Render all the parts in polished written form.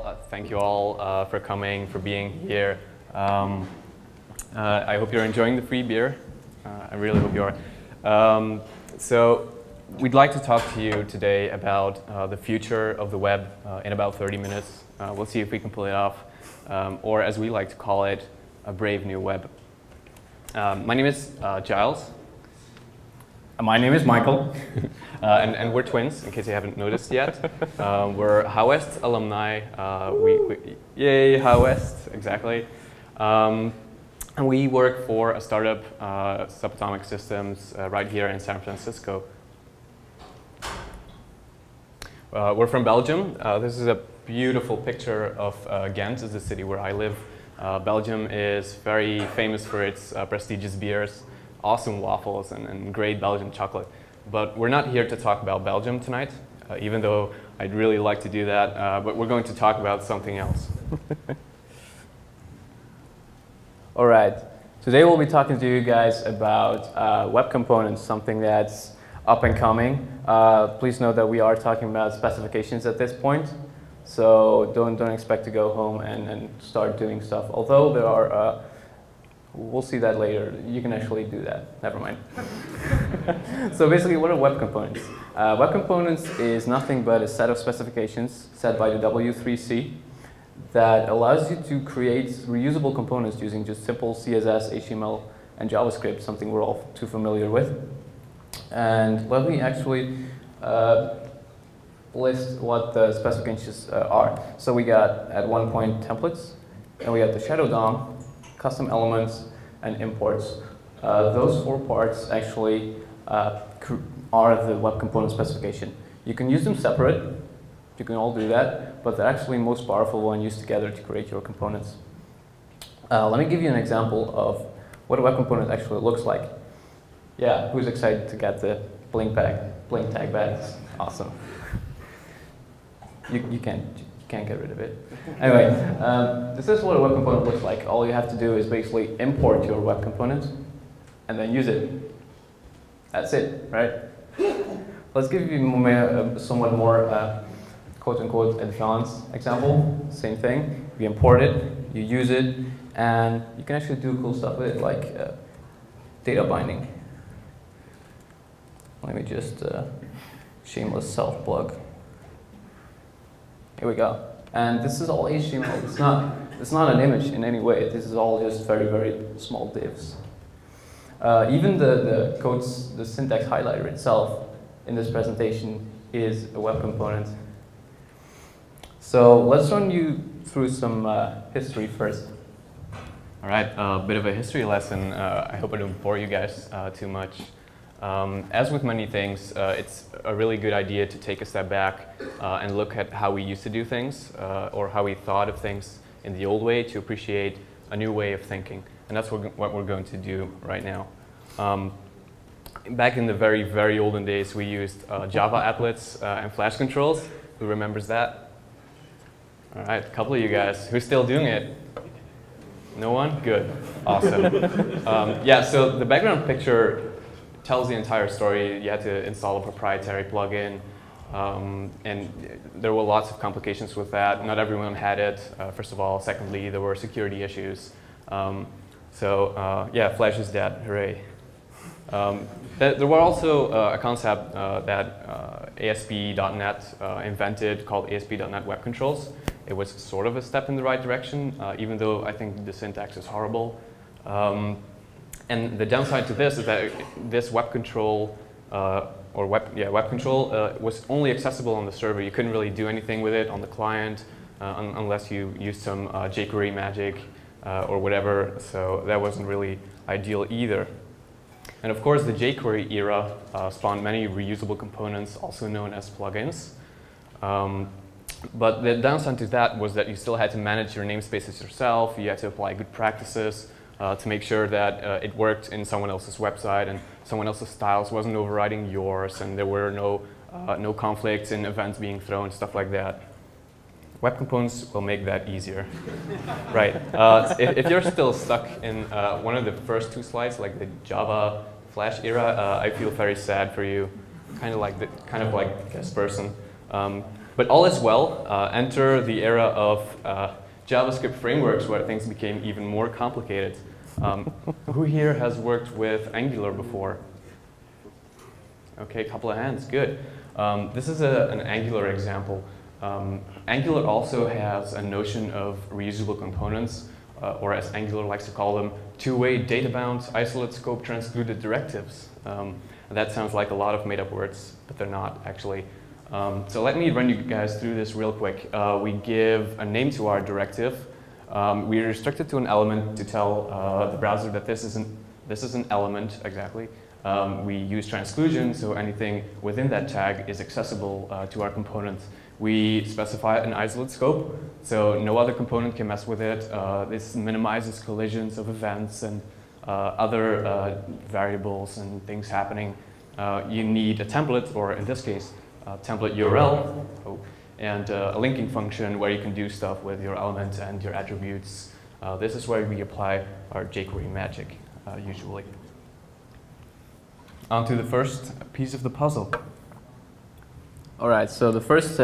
all. Thank you all for coming, for being here. I hope you're enjoying the free beer. I really hope you are. So we'd like to talk to you today about the future of the web in about 30 minutes. We'll see if we can pull it off, or as we like to call it, a brave new web. My name is Giles. My name is Michael. And we're twins, in case you haven't noticed yet. We're HowWest alumni. Yay, HowWest, exactly. And we work for a startup, Subatomic Systems, right here in San Francisco. We're from Belgium. This is a beautiful picture of Ghent, is the city where I live. Belgium is very famous for its prestigious beers, awesome waffles, and great Belgian chocolate. But we're not here to talk about Belgium tonight, even though I'd really like to do that. But we're going to talk about something else. All right. Today we'll be talking to you guys about web components, something that's up and coming. Please note that we are talking about specifications at this point. So don't expect to go home and start doing stuff. Although there are, we'll see that later. You can actually do that. Never mind. So basically, what are web components? Web components is nothing but a set of specifications set by the W3C that allows you to create reusable components using just simple CSS, HTML, and JavaScript, something we're all too familiar with. And let me actually list what the specifications are. So we got, at one point, templates, and we got the shadow DOM, custom elements, and imports. Those four parts actually are the web component specification. You can use them separate. You can all do that, but they're actually most powerful when used together to create your components. Let me give you an example of what a web component actually looks like. Yeah, who's excited to get the bling tag back? Awesome. You can't get rid of it. Anyway, this is what a web component looks like. All you have to do is basically import your web component and then use it. That's it, right? Let's give you a somewhat more quote-unquote advanced example. Same thing. You import it, you use it, and you can actually do cool stuff with it, like data binding. Let me just shameless self-plug. Here we go. And this is all HTML. It's not an image in any way. This is all just very, very small divs. Even the codes, the syntax highlighter itself in this presentation is a web component. So let's run you through some history first. All right, a bit of a history lesson. I hope I don't bore you guys too much. As with many things, it's a really good idea to take a step back and look at how we used to do things or how we thought of things in the old way to appreciate a new way of thinking. And that's what we're going to do right now. Back in the very, very olden days, we used Java applets and Flash controls. Who remembers that? All right, a couple of you guys. Who's still doing it? No one? Good. Awesome. Yeah, so the background picture tells the entire story. You had to install a proprietary plugin, and there were lots of complications with that. Not everyone had it, first of all. Secondly, there were security issues. Yeah, Flash is dead. Hooray. There were also a concept that ASP.NET invented called ASP.NET Web Controls. It was sort of a step in the right direction, even though I think the syntax is horrible. And the downside to this is that this web control, web control was only accessible on the server. You couldn't really do anything with it on the client unless you used some jQuery magic or whatever. So that wasn't really ideal either. And of course, the jQuery era spawned many reusable components, also known as plugins. But the downside to that was that you still had to manage your namespaces yourself. You had to apply good practices to make sure that it worked in someone else's website and someone else's styles wasn't overriding yours, and there were no conflicts in events being thrown, stuff like that. Web components will make that easier. Right. If you're still stuck in one of the first two slides, like the Java Flash era, I feel very sad for you. Kind of like this person. But all is well. Enter the era of JavaScript frameworks where things became even more complicated. Who here has worked with Angular before? Okay, a couple of hands, good. This is an Angular example. Angular also has a notion of reusable components, or as Angular likes to call them, two-way data-bound, isolate scope, transcluded directives. That sounds like a lot of made-up words, but they're not actually. So let me run you guys through this real quick. We give a name to our directive. We restrict it to an element to tell the browser that this is an element, exactly. We use transclusion, so anything within that tag is accessible to our component. We specify an isolate scope, so no other component can mess with it. This minimizes collisions of events and other variables and things happening. You need a template, or in this case, a template URL, and a linking function where you can do stuff with your element and your attributes. This is where we apply our jQuery magic, usually. On to the first piece of the puzzle. All right, so the first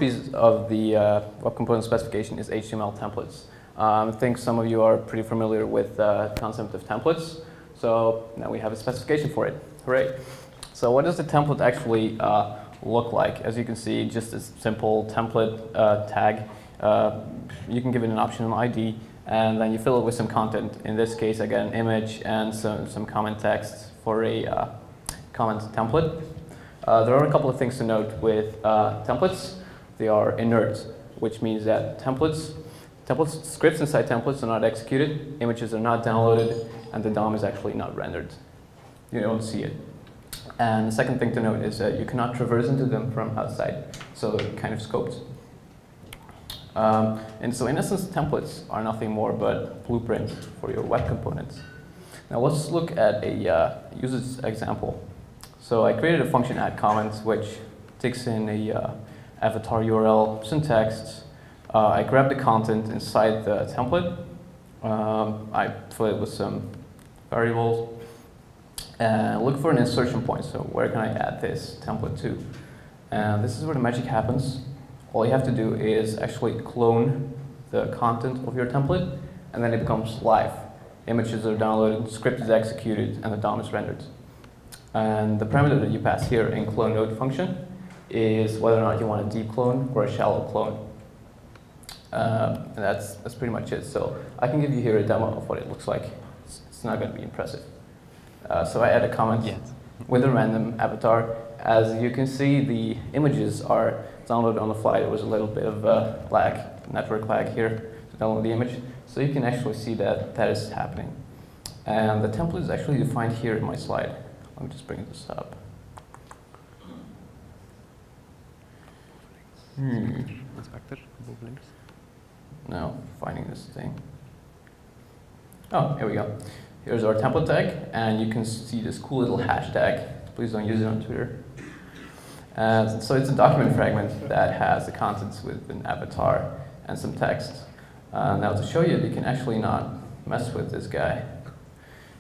piece of the web component specification is HTML templates. I think some of you are pretty familiar with the concept of templates. So now we have a specification for it. Hooray. So what does the template actually look like? As you can see, just a simple template tag. You can give it an optional ID, and then you fill it with some content. In this case, I get an image and some comment text for a comment template. There are a couple of things to note with templates. They are inert, which means that scripts inside templates are not executed, images are not downloaded, and the DOM is actually not rendered. You don't see it. And the second thing to note is that you cannot traverse into them from outside, so they're kind of scoped. And so in essence, templates are nothing more but blueprints for your web components. Now let's look at a user's example. So I created a function add comments, which takes in a avatar URL, some text. I grab the content inside the template. I fill it with some variables. And look for an insertion point. So where can I add this template to? And this is where the magic happens. All you have to do is actually clone the content of your template, and then it becomes live. Images are downloaded, script is executed, and the DOM is rendered. And the parameter that you pass here in clone node function is whether or not you want a deep clone or a shallow clone. And that's pretty much it. So I can give you here a demo of what it looks like. It's not going to be impressive. So I add a comment with a random avatar. As you can see, the images are downloaded on the fly. There was a little bit of lag, network lag here to download the image. So you can actually see that that is happening. And the template is actually defined here in my slide. Let me just bring this up. Inspector, links. No, finding this thing. Oh, here we go. Here's our template tag, and you can see this cool little hashtag. Please don't use it on Twitter. So it's a document fragment that has the contents with an avatar and some text. Now to show you, you can actually not mess with this guy.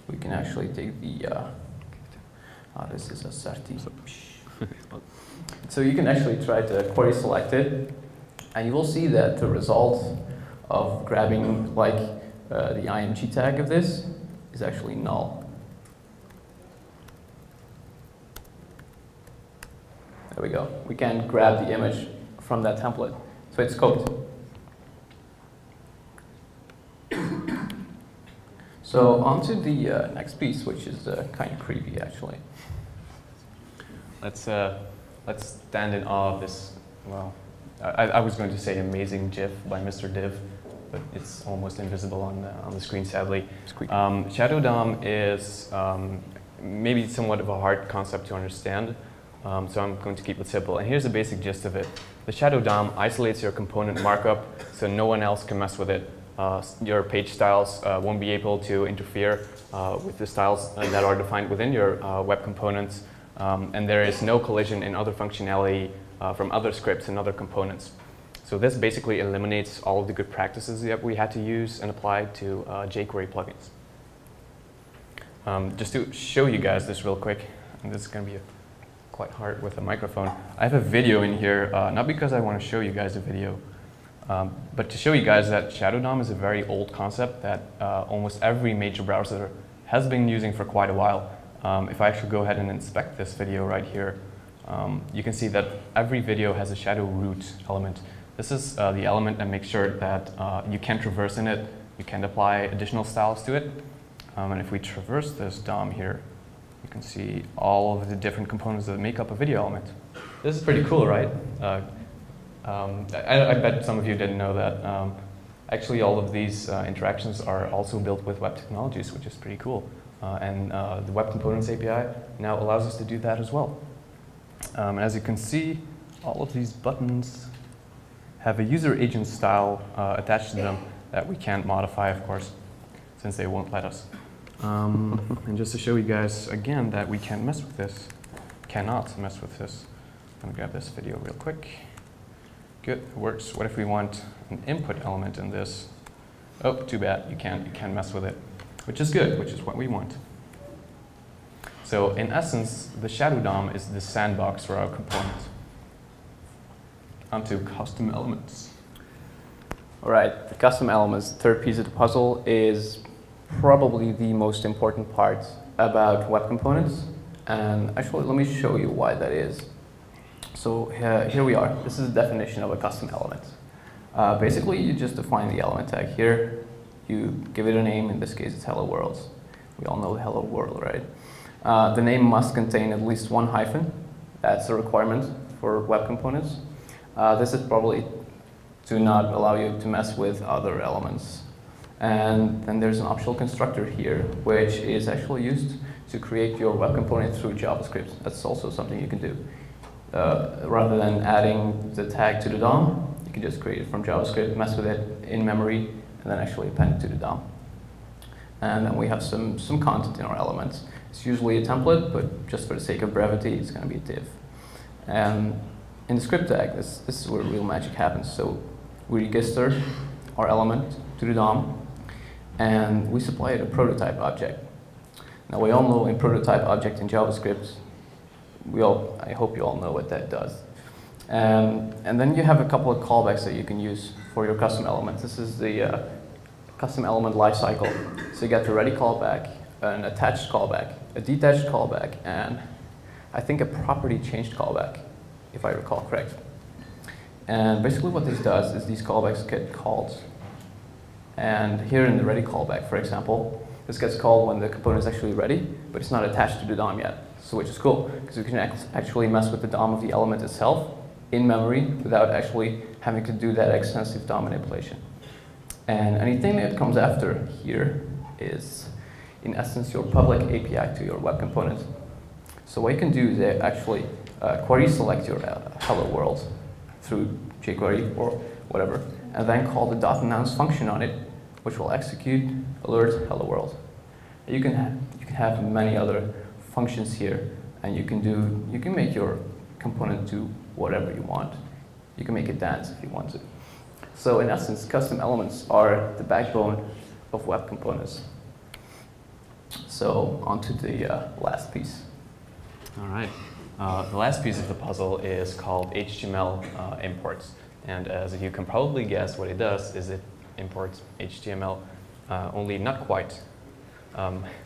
We can actually take the, this is a certi. So you can actually try to query select it, and you will see that the result of grabbing like the img tag of this is actually null. There we go. We can grab the image from that template. So it's scoped. So on to the next piece, which is kind of creepy, actually. Let's stand in awe of this, well, I was going to say amazing GIF by Mr. Div, but it's almost invisible on the screen, sadly. Shadow DOM is maybe somewhat of a hard concept to understand, so I'm going to keep it simple. And here's the basic gist of it. The shadow DOM isolates your component markup so no one else can mess with it. Your page styles won't be able to interfere with the styles that are defined within your web components, and there is no collision in other functionality from other scripts and other components. So this basically eliminates all of the good practices that we had to use and apply to jQuery plugins. Just to show you guys this real quick, and this is going to be a quite hard with a microphone. I have a video in here, not because I want to show you guys a video, but to show you guys that Shadow DOM is a very old concept that almost every major browser has been using for quite a while. If I actually go ahead and inspect this video right here, you can see that every video has a shadow root element. This is the element that makes sure that you can traverse in it, you can apply additional styles to it. And if we traverse this DOM here, you can see all of the different components that make up a video element. This is pretty cool, right? I bet some of you didn't know that. Actually, all of these interactions are also built with web technologies, which is pretty cool. And the Web Components API now allows us to do that as well. And as you can see, all of these buttons have a user agent style attached to them that we can't modify, of course, since they won't let us. And just to show you guys again that we can't mess with this, cannot mess with this. I'm gonna grab this video real quick. Good, it works. What if we want an input element in this? Oh, too bad, you can't mess with it, which is good, which is what we want. So in essence, the Shadow DOM is the sandbox for our component. Onto custom elements. All right, the custom elements, the third piece of the puzzle, is probably the most important part about web components. And actually, let me show you why that is. So here we are. This is the definition of a custom element. Basically, you just define the element tag here. You give it a name. In this case, it's hello world. We all know hello world, right? The name must contain at least one hyphen. That's a requirement for web components. This is probably to not allow you to mess with other elements. And then there's an optional constructor here, which is actually used to create your web component through JavaScript. That's also something you can do. Rather than adding the tag to the DOM, you can just create it from JavaScript, mess with it in memory, and then actually append it to the DOM. And then we have some content in our elements. It's usually a template, but just for the sake of brevity, it's going to be a div. And in the script tag, this is where real magic happens. So we register our element to the DOM, and we supply it a prototype object. Now we all know a prototype object in JavaScript. I hope you all know what that does. And then you have a couple of callbacks that you can use for your custom elements. This is the custom element lifecycle. So you get the ready callback, an attached callback, a detached callback, and I think a property changed callback, if I recall correct. And basically what this does is these callbacks get called. And here in the ready callback, for example, this gets called when the component is actually ready, but it's not attached to the DOM yet. So which is cool, because we can actually mess with the DOM of the element itself in memory without actually having to do that extensive DOM manipulation. And anything that comes after here is, in essence, your public API to your web component. So what you can do is actually query select your hello world through jQuery or whatever, and then call the .announce function on it, which will execute alert hello world. You can have many other functions here, and you can make your component do whatever you want. You can make it dance if you want to. So in essence, custom elements are the backbone of web components. So on to the last piece. All right. The last piece of the puzzle is called HTML imports. And as you can probably guess, what it does is it imports HTML, only not quite.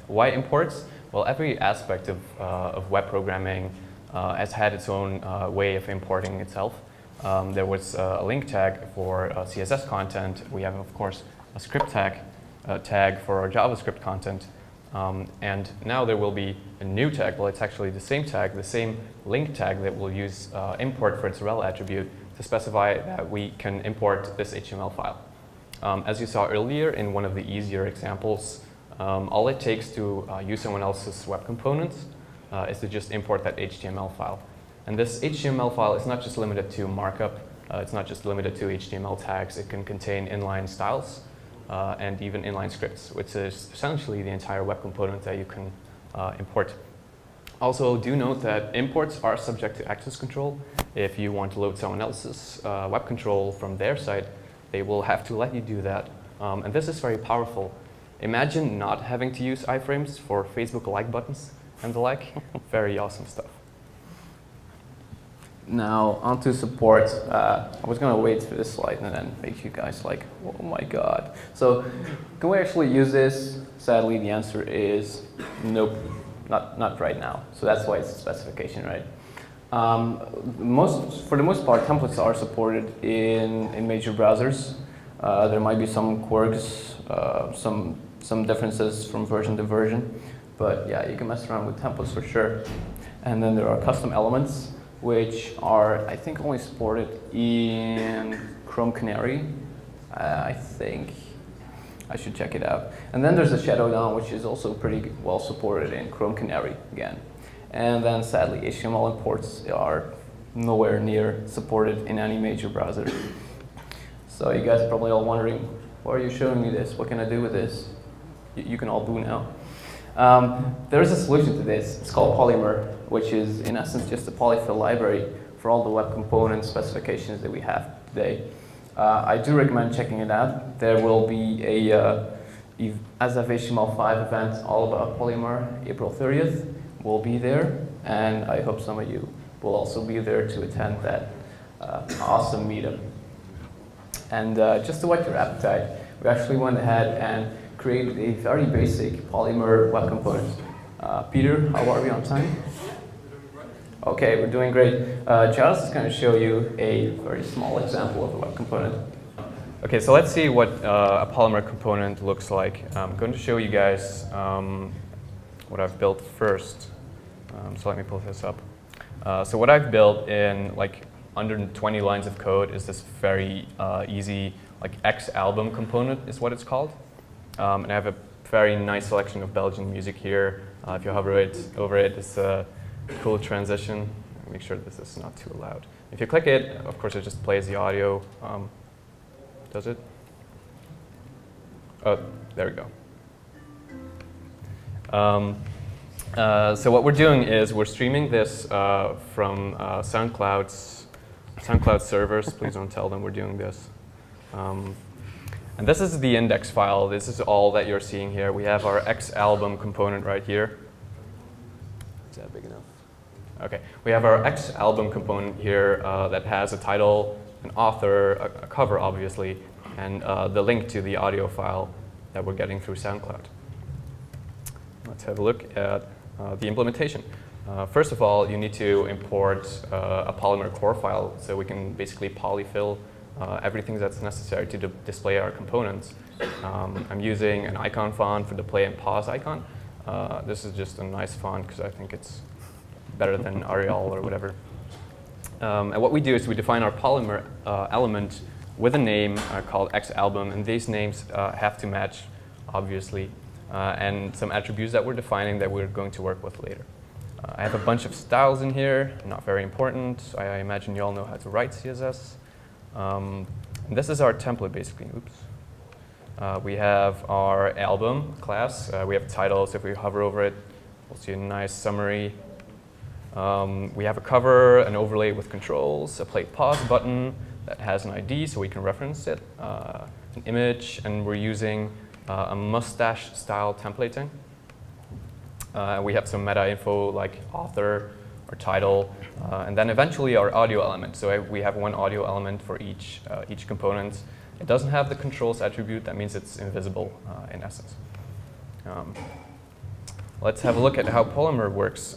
Why imports? Well, every aspect of web programming has had its own way of importing itself. There was a link tag for CSS content. We have, of course, a script tag for our JavaScript content. And now there will be a new tag. Well, it's actually the same tag, the same link tag that we'll use import for its rel attribute to specify that we can import this HTML file. As you saw earlier in one of the easier examples, all it takes to use someone else's web components is to just import that HTML file. And this HTML file is not just limited to markup, it's not just limited to HTML tags, it can contain inline styles and even inline scripts, which is essentially the entire web component that you can import. Also, do note that imports are subject to access control. If you want to load someone else's web control from their site, they will have to let you do that. And this is very powerful. Imagine not having to use iframes for Facebook like buttons and the like. Very awesome stuff. Now, onto support. I was going to wait for this slide and then make you guys like, oh my god. So, can we actually use this? Sadly, the answer is nope, not right now. So that's why it's a specification, right? For the most part, templates are supported in major browsers. There might be some quirks, some differences from version to version, but yeah, you can mess around with templates for sure. And then there are custom elements, which are, I think, only supported in Chrome Canary. I think I should check it out. And then there's the shadow DOM, which is also pretty well supported in Chrome Canary again. And then sadly, HTML imports are nowhere near supported in any major browser. So you guys are probably all wondering, why are you showing me this? What can I do with this? You can all boo now. There's a solution to this. It's called Polymer, which is in essence just a polyfill library for all the web component specifications that we have today. I do recommend checking it out. There will be a SF HTML5 event all about Polymer, April 30th. We'll be there, and I hope some of you will also be there to attend that awesome meetup. And just to whet your appetite, we actually went ahead and created a very basic Polymer web component. Peter, how are we on time? Okay, we're doing great. Charles is going to show you a very small example of a web component. Okay, so let's see what a Polymer component looks like. I'm going to show you guys what I've built first. So let me pull this up. So what I've built in like under 20 lines of code is this very easy like X album component is what it's called. And I have a very nice selection of Belgian music here. If you hover over it, it's a cool transition. Make sure this is not too loud. If you click it, of course, it just plays the audio. Does it? Oh, there we go. So what we're doing is we're streaming this from SoundCloud servers. Please don't tell them we're doing this. And this is the index file. This is all that you're seeing here. We have our X album component right here. Is that big enough? Okay. We have our X album component here that has a title, an author, a cover, obviously, and the link to the audio file that we're getting through SoundCloud. Let's have a look at the implementation. First of all, you need to import a Polymer core file so we can basically polyfill everything that's necessary to display our components. I'm using an icon font for the play and pause icon. This is just a nice font because I think it's better than Arial or whatever. And what we do is we define our Polymer element with a name called xAlbum, and these names have to match, obviously, and some attributes that we're defining that we're going to work with later. I have a bunch of styles in here, not very important. I imagine you all know how to write CSS. And this is our template, basically. Oops. We have our album class. We have titles. If we hover over it, we'll see a nice summary. We have a cover, an overlay with controls, a play pause button that has an ID so we can reference it, an image, and we're using a mustache style templating. We have some meta info like author or title, and then eventually our audio element. So we have one audio element for each component. It doesn't have the controls attribute. That means it's invisible in essence. Let's have a look at how Polymer works.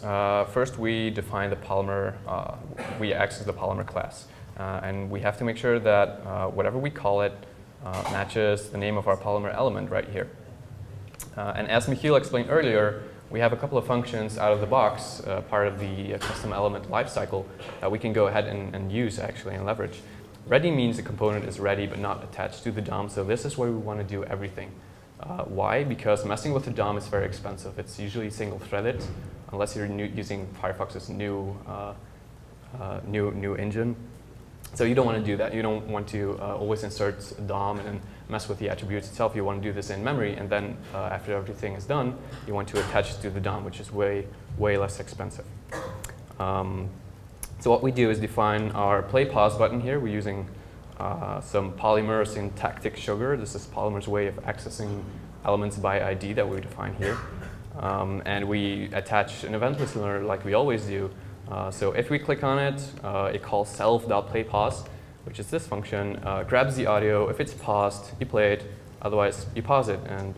First, we define the Polymer. We access the Polymer class, and we have to make sure that whatever we call it matches the name of our Polymer element right here. And as Michiel explained earlier, we have a couple of functions out of the box, part of the custom element lifecycle, that we can go ahead and use actually and leverage. Ready means the component is ready but not attached to the DOM, so this is where we want to do everything. Why? Because messing with the DOM is very expensive. It's usually single-threaded, unless you're using Firefox's new engine. So you don't want to do that. You don't want to always insert DOM and then mess with the attributes itself. You want to do this in memory, and then after everything is done, you want to attach it to the DOM, which is way less expensive. So what we do is define our play pause button here. We're using some Polymer syntactic sugar. This is Polymer's way of accessing elements by ID that we define here. And we attach an event listener like we always do So if we click on it, it calls self.playPause, which is this function, grabs the audio. If it's paused, you play it. Otherwise, you pause it, and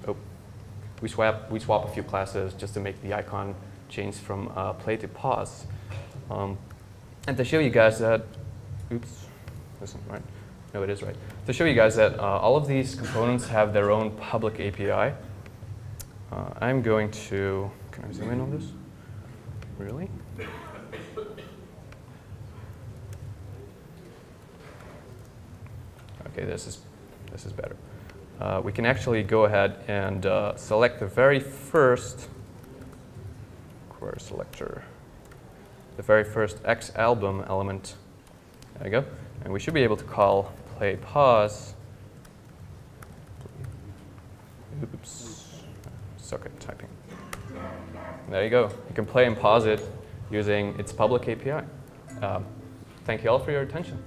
we swap a few classes just to make the icon change from play to pause. And to show you guys that, oops, this isn't right. No, it is right. To show you guys that all of these components have their own public API, I'm going to, can I zoom in on this? Really? Okay, this is better. We can actually go ahead and select the very first query selector, the very first X album element. There you go. And we should be able to call play pause. Oops, suck at typing. There you go. You can play and pause it using its public API. Thank you all for your attention.